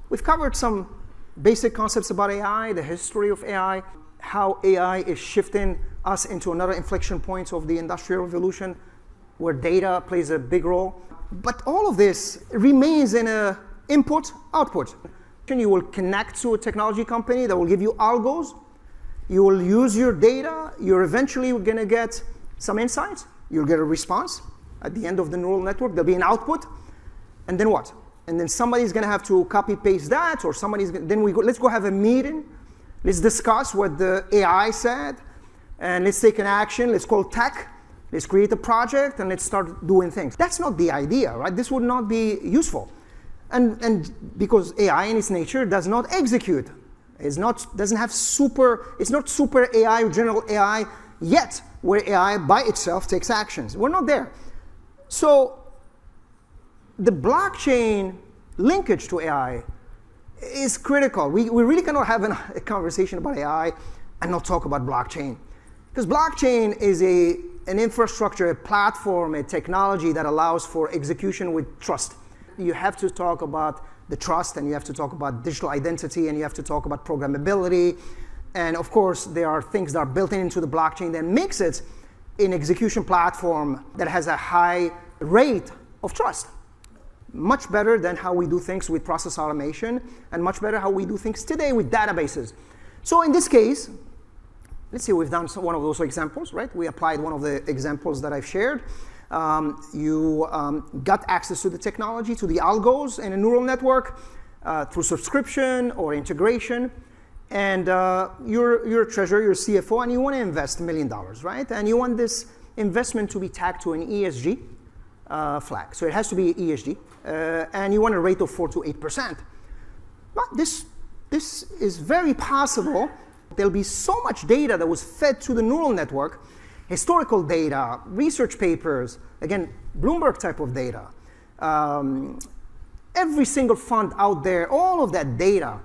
We've covered some basic concepts about AI, the history of AI, how AI is shifting us into another inflection point of the Industrial Revolution, where data plays a big role. But all of this remains in an input-output. You will connect to a technology company that will give you algos. You will use your data. You're eventually going to get some insights. You'll get a response. At the end of the neural network, there'll be an output. And then what? And then somebody's going to have to copy-paste that, or let's go have a meeting. Let's discuss what the AI said, and let's take an action. Let's call tech. Let's create a project, and let's start doing things. That's not the idea, right? This would not be useful. And because AI in its nature does not execute. It's not super AI or general AI yet, where AI by itself takes actions. We're not there. So the blockchain linkage to AI is critical. We really cannot have a conversation about AI and not talk about blockchain. Because blockchain is an infrastructure, a platform, a technology that allows for execution with trust. You have to talk about the trust, and you have to talk about digital identity, and you have to talk about programmability. And of course, there are things that are built into the blockchain that makes it an execution platform that has a high rate of trust. Much better than how we do things with process automation, and much better how we do things today with databases. So in this case, let's see, we've done one of those examples, right? We applied one of the examples that I've shared. You got access to the technology, to the algos in a neural network through subscription or integration. And you're a treasurer, you're a CFO, and you want to invest $1 million, right? And you want this investment to be tagged to an ESG flag. So it has to be ESG. And you want a rate of 4 to 8%. But this is very possible. There'll be so much data that was fed to the neural network, historical data, research papers, again, Bloomberg type of data. Every single fund out there, all of that data.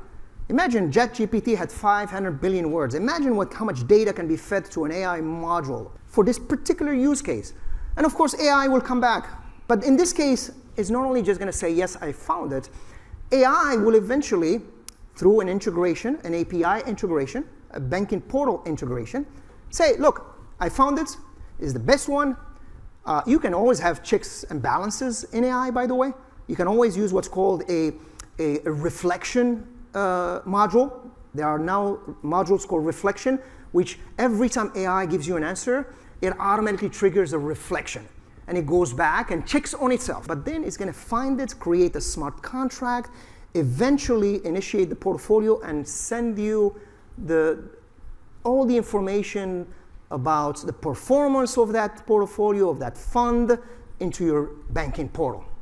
Imagine ChatGPT had 500 billion words. Imagine how much data can be fed to an AI module for this particular use case. And of course, AI will come back. But in this case, it's not only just going to say, yes, I found it. AI will eventually, through an integration, an API integration, a banking portal integration, say, look, I found it. It's the best one. You can always have checks and balances in AI, by the way. You can always use what's called a reflection module. There are now modules called reflection, which every time AI gives you an answer, it automatically triggers a reflection. And it goes back and checks on itself. But then it's going to find it, create a smart contract, eventually initiate the portfolio, and send you all the information about the performance of that portfolio, of that fund, into your banking portal.